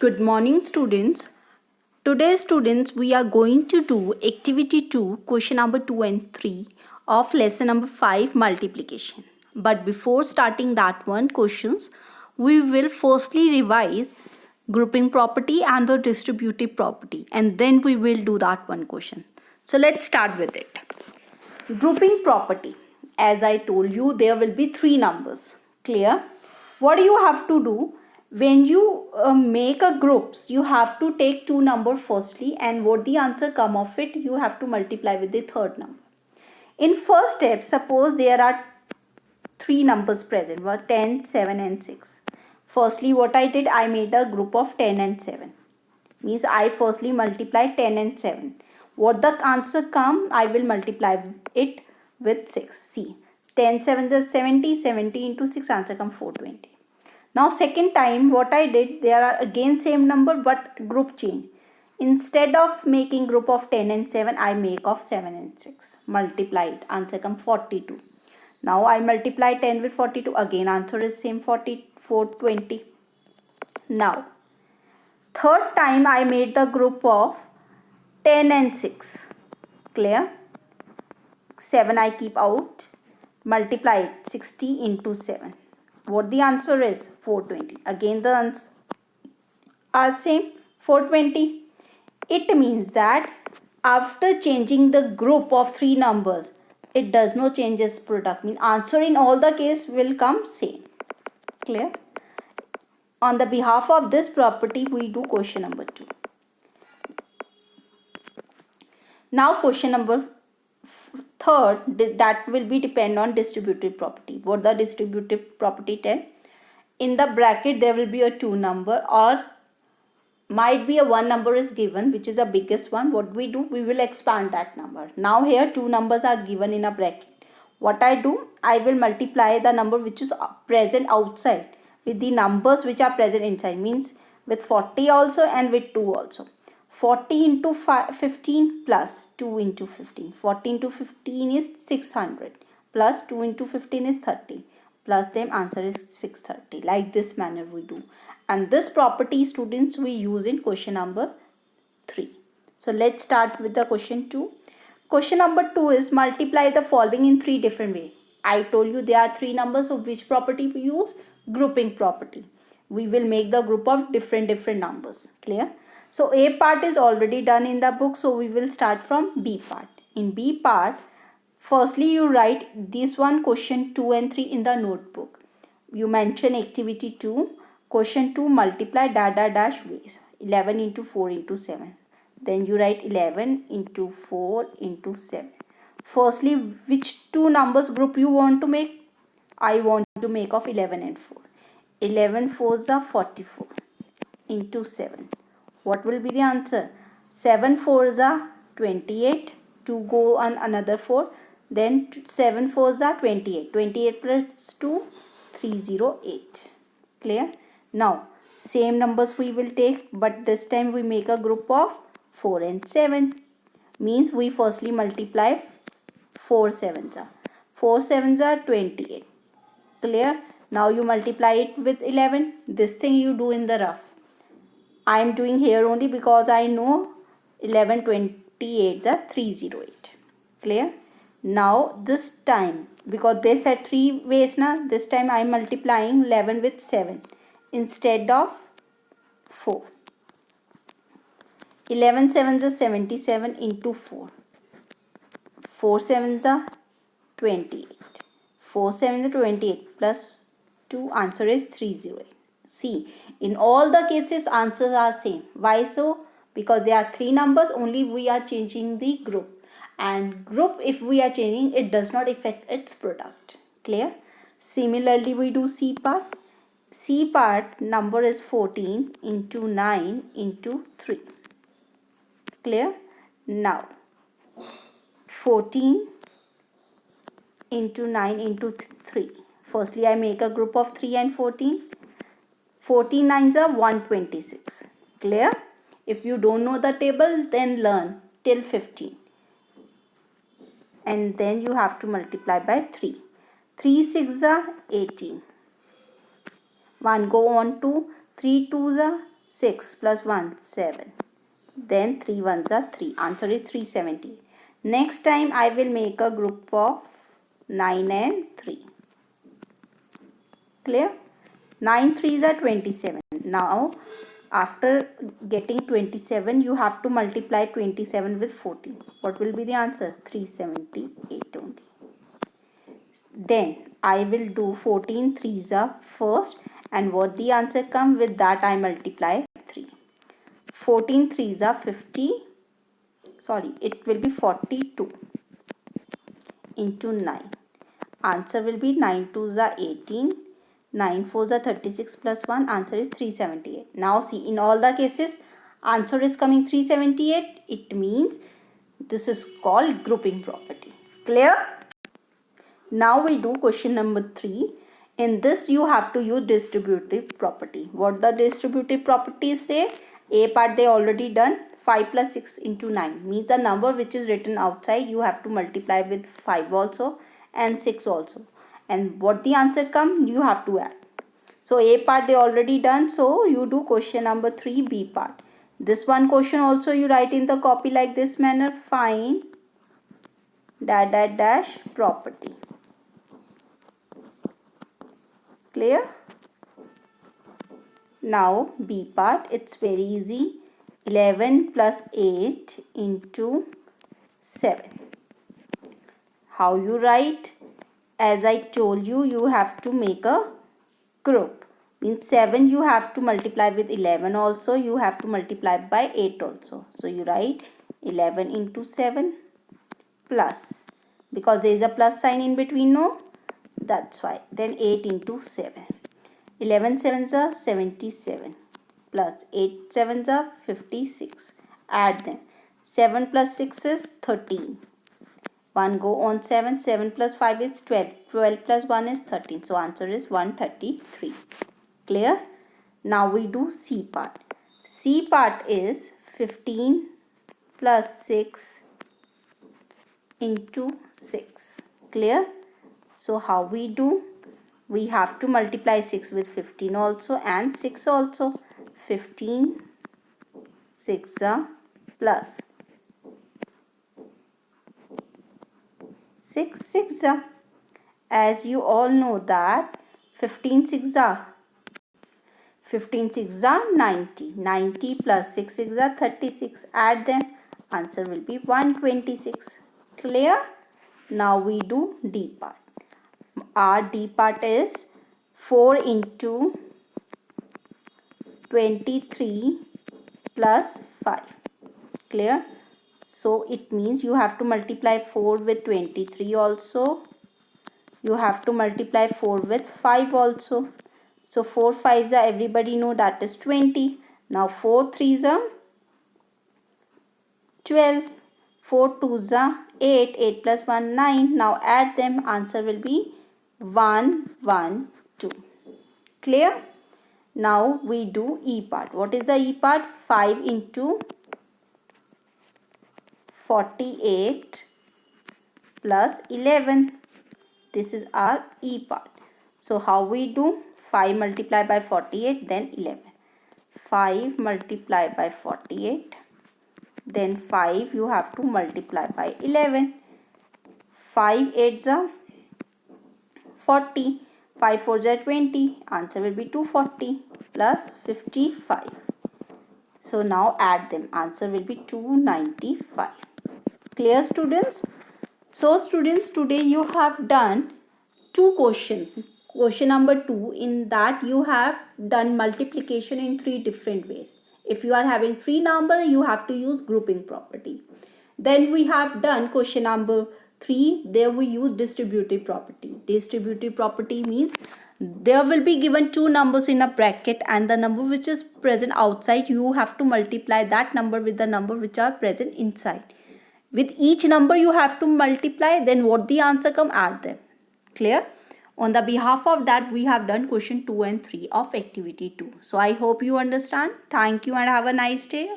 Good morning, students. Today, students, we are going to do activity 2, question number 2 and 3 of lesson number 5, multiplication. But before starting that one questions, we will firstly revise grouping property and the distributive property, and then we will do that one question. So let's start with it. Grouping property. As I told you, there will be three numbers. Clear? What do you have to do? When you make a groups, you have to take two numbers firstly, and what the answer come of it, you have to multiply with the third number. In first step, suppose there are three numbers present, 10, 7 and 6. Firstly, what I did, I made a group of 10 and 7. Means I firstly multiply 10 and 7. What the answer come, I will multiply it with 6. See, 10 7 is 70, 70 into 6, answer come 420. Now second time what I did, there are again same number but group change. Instead of making group of 10 and 7, I make of 7 and 6. Multiply it, answer come 42. Now I multiply 10 with 42, again answer is same 420. Now third time I made the group of 10 and 6. Clear? 7 I keep out. Multiply it, 60 into 7. What the answer is? 420. Again the answer are same, 420. It means that after changing the group of three numbers, it does not change its product. Means answer in all the case will come same. Clear? On the behalf of this property, we do question number 2. Now question number third, that will be depend on distributive property. What the distributive property tell? In the bracket there will be a 2 number, or might be a 1 number is given, which is the biggest one. What we do, we will expand that number. Now here 2 numbers are given in a bracket. What I do, I will multiply the number which is present outside with the numbers which are present inside. Means with 40 also and with 2 also. 40 into 15 plus 2 into 15. 40 into 15 is 600 plus 2 into 15 is 30 plus them, answer is 630. Like this manner we do. And this property, students, we use in question number 3. So let's start with the question 2. Question number 2 is multiply the following in 3 different ways. I told you there are 3 numbers, so which property we use? Grouping property. We will make the group of different numbers. Clear? So A part is already done in the book, so we will start from B part. In B part, firstly you write this one, question 2 and 3 in the notebook. You mention activity 2, question 2 multiply dash ways, 11 into 4 into 7. Then you write 11 into 4 into 7. Firstly, which two numbers group you want to make? I want to make of 11 and 4. 11 4s are 44 into 7. What will be the answer? 7 4s are 28. To go on another 4. Then 7 4s are 28. 28 plus 2, 308. Clear? Now, same numbers we will take, but this time we make a group of 4 and 7. Means we firstly multiply 4 7s are. 4 7s are 28. Clear? Now you multiply it with 11. This thing you do in the rough. I am doing here only because I know 11 28s are 308. Clear? Now this time, because they said 3 ways now, this time I am multiplying 11 with 7 instead of 4. 11 7s are 77 into 4. 4 7s are 28. 4 7s are 28 plus 2, answer is 308. See, in all the cases answers are same. Why so? Because there are 3 numbers, only we are changing the group. And group, if we are changing, it does not affect its product. Clear? Similarly, we do C part. C part number is 14 into 9 into 3. Clear? Now 14 into 9 into 3. Firstly, I make a group of 3 and 14. 14 nines are 126. Clear? If you don't know the table, then learn till 15. And then you have to multiply by 3. 3 6 are 18. 1 go on to 3 2s are 6 plus 1, 7. Then 3 ones are 3. Answer is 370. Next time I will make a group of 9 and 3. Clear? 9 threes are 27. Now after getting 27, you have to multiply 27 with 14. What will be the answer? 378 only. Then I will do 14 threes are first, and what the answer come with that I multiply 3. 14 threes are 50. Sorry, it will be 42 into 9. Answer will be 9 twos are 18. 9 fours are 36 plus 1. Answer is 378. Now see, in all the cases, answer is coming 378. It means this is called grouping property. Clear? Now we do question number 3. In this you have to use distributive property. What the distributive properties say? A part they already done. 5 plus 6 into 9 means the number which is written outside you have to multiply with 5 also and 6 also. And what the answer come, you have to add. So A part they already done. So you do question number 3, B part. This one question also you write in the copy like this manner. Find dash property. Clear? Now B part, it's very easy. 11 plus 8 into 7. How you write? As I told you, you have to make a group. Means 7 you have to multiply with 11 also. You have to multiply by 8 also. So you write 11 into 7 plus. Because there is a plus sign in between, no? That's why. Then 8 into 7. 11 sevens are 77. Plus 8 sevens are 56. Add them. 7 plus 6 is 13. 1 go on 7. 7 plus 5 is 12. 12 plus 1 is 13. So answer is 133. Clear? Now we do C part. C part is 15 plus 6 into 6. Clear? So how we do? We have to multiply 6 with 15 also and 6 also. 15 6 plus 6 6 as you all know that 15 6 90. 90 plus 6 6 36. Add them. Answer will be 126. Clear? Now we do D part. Our D part is 4 into 23 plus 5. Clear? So it means you have to multiply 4 with 23 also. You have to multiply 4 with 5 also. So 4 5s are, everybody know that is 20. Now 4 3s are 12. 4 2s are 8. 8 plus 1 9. Now add them. Answer will be 1 1 2. Clear? Now we do E part. What is the E part? 5 into 48 plus 11. This is our E part. So how we do? 5 multiplied by 48, then 11. 5 multiplied by 48, then 5 you have to multiply by 11. 5 8s are 40. 5 4s are 20. Answer will be 240 plus 55. So now add them. Answer will be 295. Clear, students? So students, today you have done 2 questions. Question number 2, in that you have done multiplication in 3 different ways. If you are having 3 number, you have to use grouping property. Then we have done question number 3, there we use distributive property. Distributive property means there will be given 2 numbers in a bracket, and the number which is present outside, you have to multiply that number with the number which are present inside. With each number you have to multiply, then what the answer come, add them. Clear? On the behalf of that, we have done question 2 and 3 of activity 2. So I hope you understand. Thank you and have a nice day.